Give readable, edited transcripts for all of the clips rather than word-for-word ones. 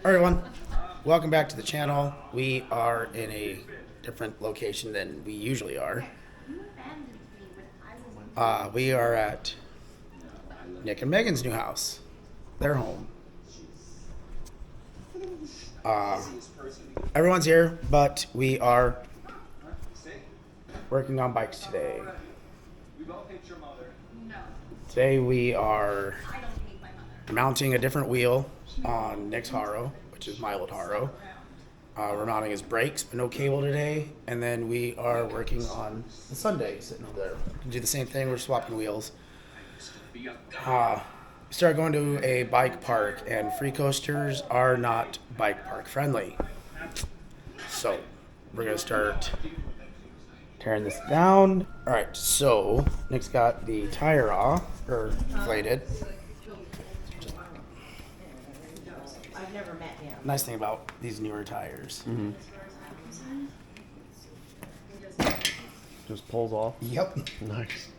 Everyone, welcome back to the channel. We are in a different location than we usually are. We are at Nick and Megan's new house, their home. Everyone's here, but we are working on bikes today. Today we are mounting a different wheel on Nicks HARO, which is my old HARO. We're mounting his brakes, but no cable today. And then we are working on the Sunday sitting over there. We do the same thing, we're swapping wheels. We started going to a bike park, and free coasters are not bike park friendly. So we're gonna start tearing this down. All right, so Nick's got the tire off, or inflated. I've never met him. Nice thing about these newer tires. Mm-hmm. Just pulls off. Yep. Nice.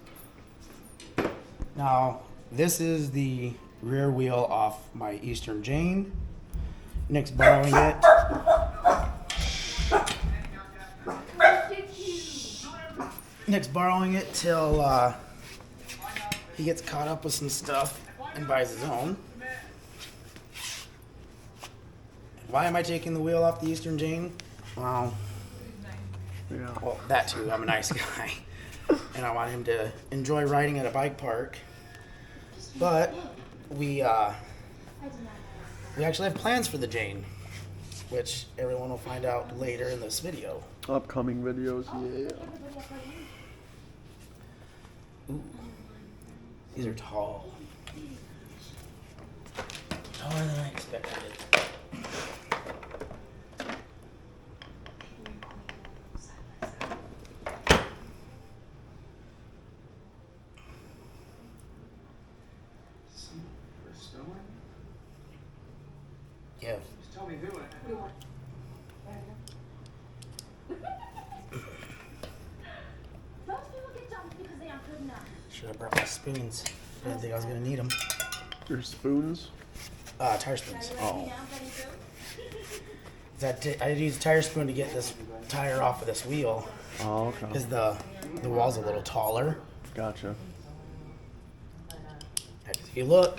Now, this is the rear wheel off my Eastern Jane. Nick's borrowing it. Nick's borrowing it till he gets caught up with some stuff and buys his own. Why am I taking the wheel off the Eastern Jane? Well, that too. I'm a nice guy, and I want him to enjoy riding at a bike park. But we actually have plans for the Jane, which everyone will find out later in this video. Upcoming videos, yeah. Ooh, these are tall. Taller than I expected. Yeah. Just tell me who it. Most people get dumped because they aren't good enough. Should have brought my spoons. I didn't think I was gonna need them. Your spoons? Tire spoons. Oh. I had to use a tire spoon to get this tire off of this wheel Oh, okay. because the wall's a little taller. Gotcha. If you look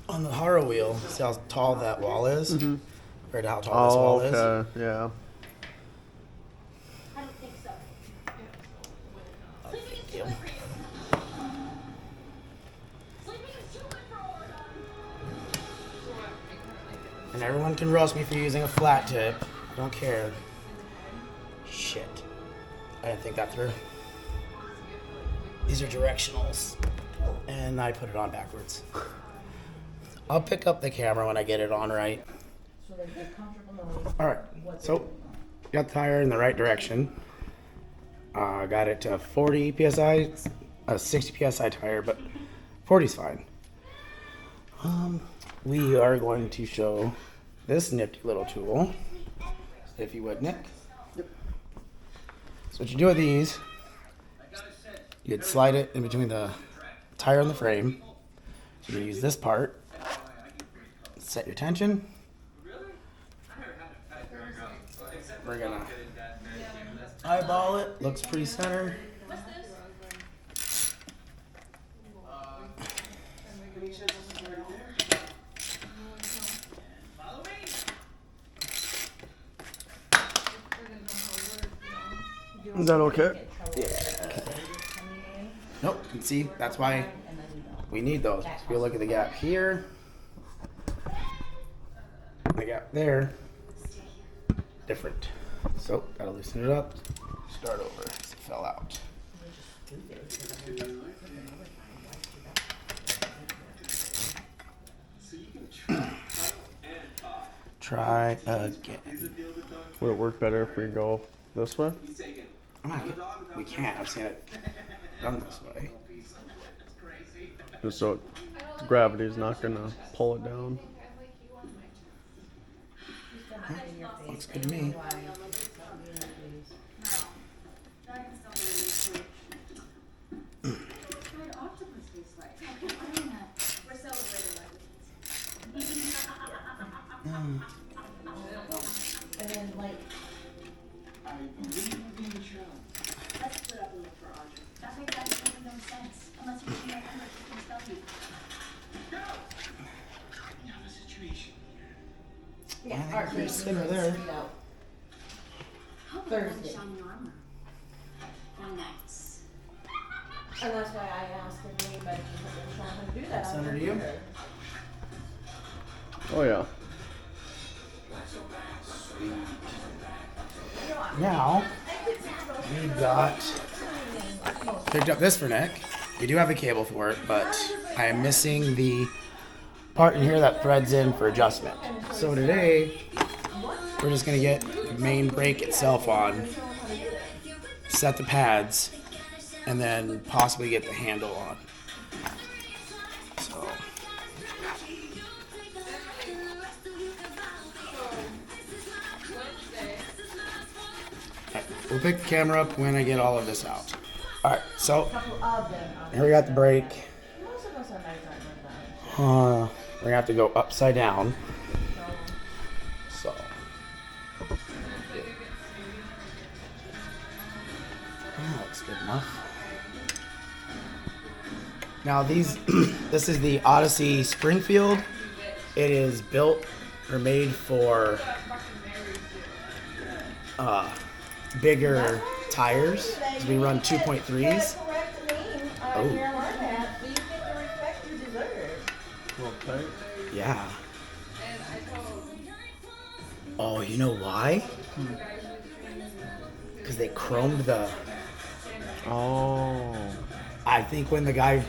on the Haro wheel, see how tall that wall is compared to how tall this Oh, wall is. okay. Yeah. I don't think so. Sleeping is too Deal. good for you. Sleeping is too good for all. And everyone can roast me for using a flat tip. I don't care. Shit. I didn't think that through. These are directionals. And I put it on backwards. I'll pick up the camera when I get it on right. Alright, so got the tire in the right direction. Got it to 40 psi, a 60 psi tire, but 40 is fine. We are going to show this nifty little tool. If you would, Nick. Yep. So what you do with these, you'd slide it in between the tire and the frame. So you use this part, set your tension. We're gonna eyeball it, looks pretty center. Is that okay? Yeah. Nope, and see, that's why we need those. If you look at the gap here, the gap there, different. So, gotta loosen it up, start over, it fell out. Try again. Would it work better if we go this way? We can't, I've seen it done this way. Just so gravity's not gonna pull it down. Looks good to me. And then like, Let's split up and look for Audrey. That makes absolutely no sense. Unless you can remember to tell you. yeah, our pretty similar there. Thursday. Shining armor. Oh, nice. And that's why I asked if anybody was showing how to do that. That's on under the you? computer. Oh yeah. Now, we got picked up this for Nick. We do have a cable for it, but I am missing the part in here that threads in for adjustment. So today, we're just gonna get the main brake itself on, set the pads, and then possibly get the handle on. So. We'll pick the camera up when I get all of this out. Alright, so Couple of them. here we got the brake. Most of us are nice like that. We're gonna have to go upside down. So. Oh, looks good enough. Now these, this is the Odyssey Springfield. It is built or made for bigger tires. So we run 2.3s. Correct name Oh. on your hard hat, so you get the respect you deserve. Well, tight. Yeah. Oh, you know why? Because they chromed the. Oh. I think when the guy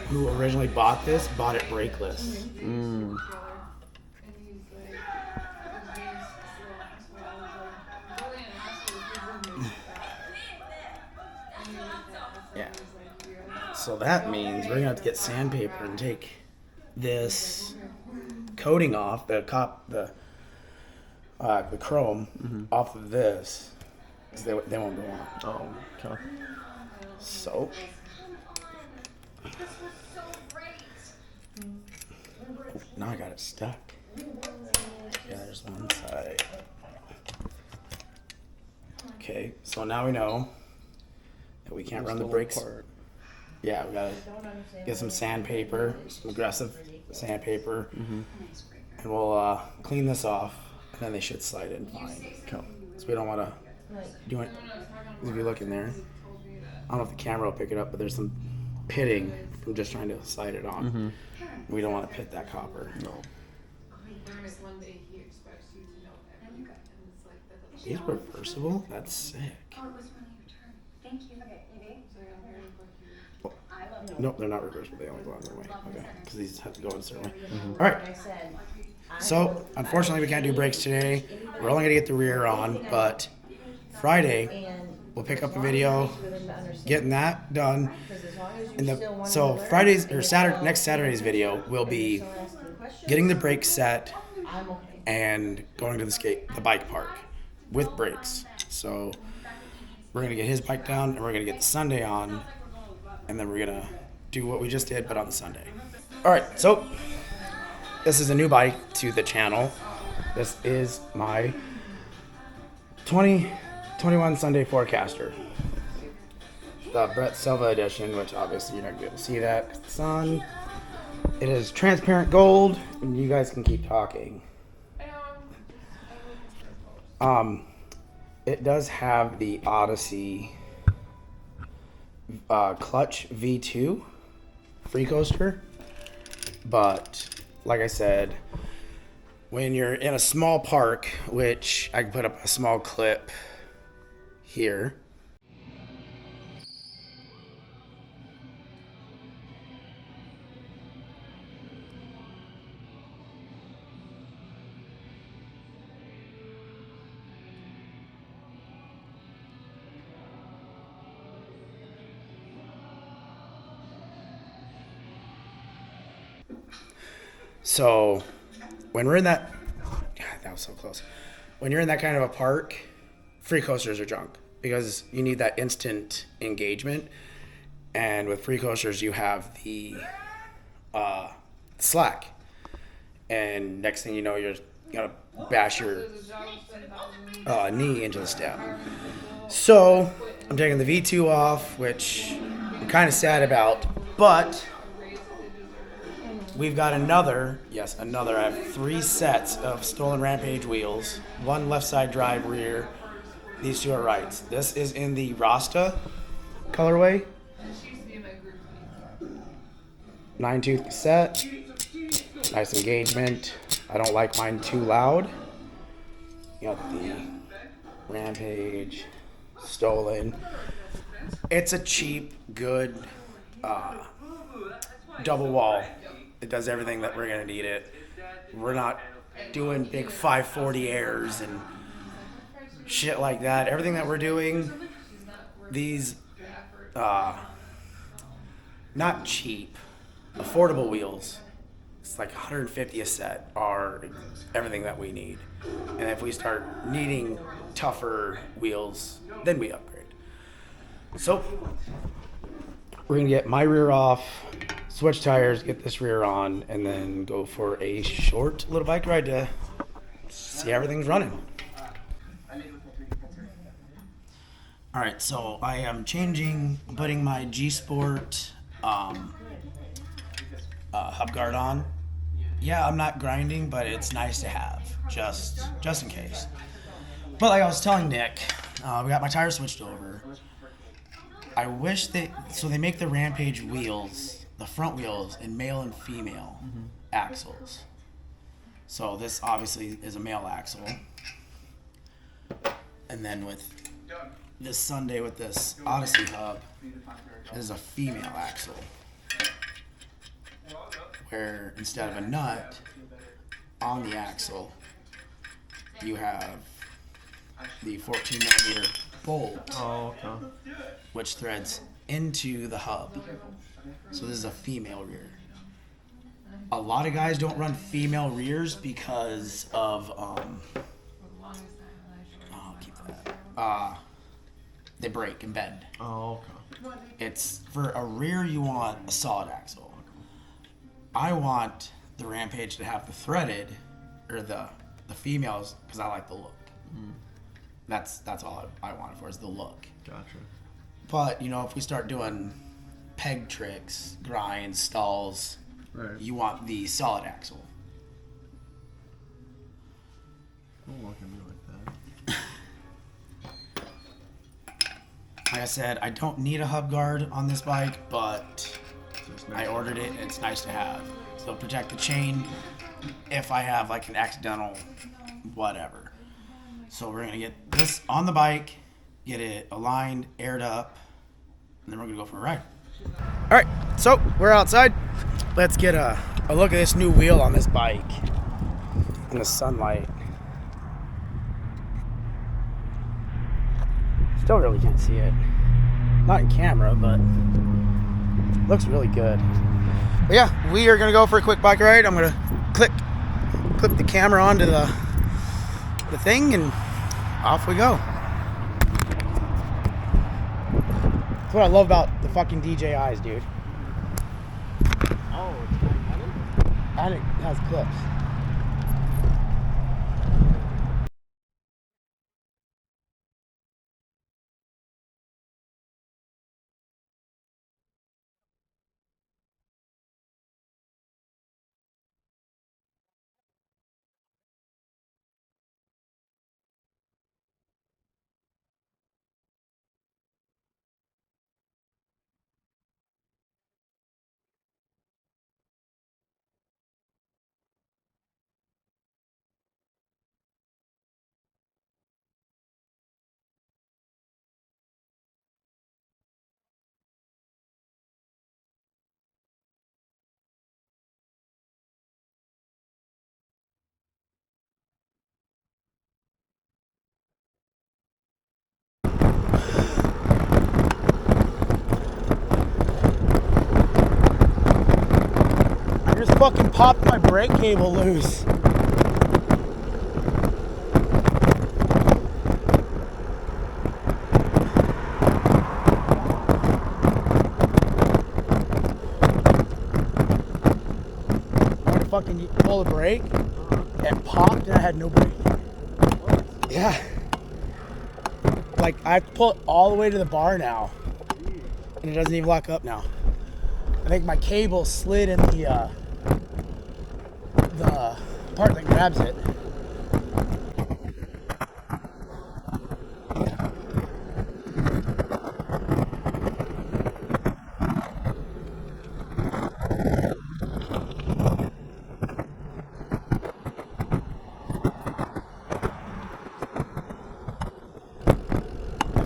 who originally bought this bought it brakeless. Mm. Yeah. So that means we're gonna have to get sandpaper and take this coating off the chrome off of this because they won't go on. Oh. Okay. So This was so great. oh, now I got it stuck. Yeah, there's one side. Okay, so now we know that we can't run the Little brakes. part. Yeah, we gotta Don't understand. get some sandpaper, some aggressive sandpaper, Mm-hmm. and we'll clean this off, and then they should slide in fine. Okay. So we don't want to Like, do it. If you look in there, I don't know if the camera will pick it up, but there's some pitting from just trying to slide it on. Mm-hmm. We don't want to pit that copper. No. One day he expects you to know everything, and it's like that doesn't. These reversible? That's sick. Oh, it was really your turn. Thank you. Okay, Evie. So I'm very lucky. I love you. Nope, they're not reversible. They only go on their way. Okay, because these have to go in a certain way. Mm-hmm. All right. like I said, So unfortunately, we can't do brakes today. We're only gonna get the rear on, but Friday and we'll pick up a video, for them to understand. getting that done. Because as long as you And still want so to learn, Friday's or and Saturday, you're next still- Saturday's video will be still asking questions, getting the brakes set I'm okay. and going to the bike park with brakes. So we're gonna get his bike down and we're gonna get the Sunday on, and then we're gonna do what we just did, but on the Sunday. All right, so this is a new bike to the channel. This is my 2021 Sunday Forecaster, the Brett Silva edition, which obviously you're not gonna be able to see that. It's on. It is transparent gold, and you guys can keep talking. It does have the Odyssey clutch V2 free coaster, but like I said, when you're in a small park, which I can put up a small clip here. So when we're in that, God, that was so close. When you're in that kind of a park, free coasters are junk because you need that instant engagement. And with free coasters, you have the slack. And next thing you know, you're gotta bash your There's a job of 10,000. knee into the stem. So I'm taking the V2 off, which I'm kind of sad about, but we've got another. I have 3 sets of Stolen Rampage wheels, 1 left side drive rear. These 2 are rights. This is in the Rasta colorway, She used to be in my group. 9-tooth cassette, nice engagement. I don't like mine too loud. You got the Rampage, Stolen. It's a cheap, good double wall. It does everything that we're gonna need it. We're not doing big 540 airs and shit like that. Everything that we're doing, these not cheap, affordable wheels. It's like 150 a set are everything that we need. And if we start needing tougher wheels, then we upgrade. So we're gonna get my rear off, switch tires, get this rear on, and then go for a short little bike ride to see everything's running. All right, so I am putting my G Sport hub guard on. Yeah, I'm not grinding, but it's nice to have, just in case. But like I was telling Nick, we got my tires switched over. I wish they make the Rampage wheels, the front wheels, in male and female axles. So this obviously is a male axle. And then with this Sunday with this Odyssey hub, this is a female axle. Where instead of a nut on the axle, you have the 14 millimeter bolt, which threads into the hub. So this is a female rear. A lot of guys don't run female rears because of keep that. They break and bend. Oh, okay. It's for a rear you want a solid axle. I want the Rampage to have the threaded, or the females, because I like the look. That's all I want it for, is the look. Gotcha. But if we start doing peg tricks, grinds, stalls, Right. you want the solid axle. Don't look at me like that. Like I said, I don't need a hub guard on this bike, but I ordered it and it's nice to have. So it'll protect the chain if I have like an accidental whatever. So we're gonna get this on the bike, get it aligned, aired up, and then we're gonna go for a ride. All right, so we're outside. Let's get a look at this new wheel on this bike in the sunlight. Still really can't see it. Not in camera, but looks really good. But yeah, we are gonna go for a quick bike ride. I'm gonna clip the camera onto the thing and off we go. That's what I love about the fucking DJIs, dude. Oh, it's magnetic? And it has clips. I just fucking popped my brake cable loose. I want to fucking pull the brake, and it popped and I had no brake. Yeah. Like I pull it all the way to the bar now, and it doesn't even lock up now. I think my cable slid in the part that grabs it.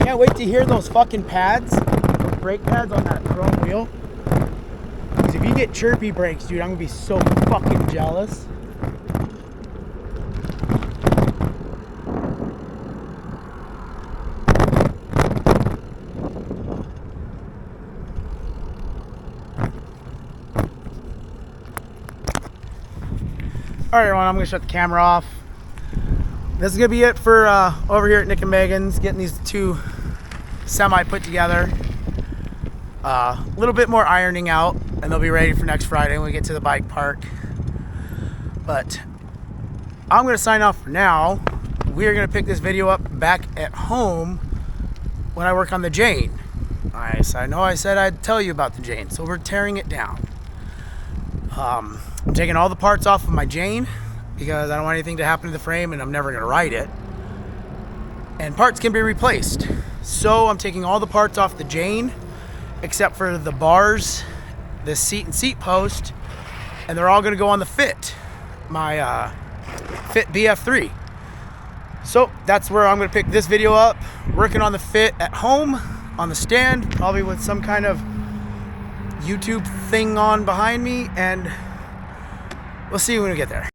Can't wait to hear those fucking pads, those brake pads on that chrome wheel. Because if you get chirpy brakes, dude, I'm gonna be so fucking jealous. All right, everyone, I'm gonna shut the camera off. This is gonna be it for over here at Nick and Megan's, getting these two semi put together. A little bit more ironing out, and they'll be ready for next Friday when we get to the bike park. But I'm gonna sign off for now. We are gonna pick this video up back at home when I work on the Jane. I know I said I'd tell you about the Jane, so we're tearing it down. I'm taking all the parts off of my Jane because I don't want anything to happen to the frame and I'm never gonna ride it. And parts can be replaced. So I'm taking all the parts off the Jane except for the bars, the seat and seat post, and they're all gonna go on the Fit, my Fit BF3. So that's where I'm gonna pick this video up, working on the Fit at home, on the stand, probably with some kind of YouTube thing on behind me, and we'll see you when we get there.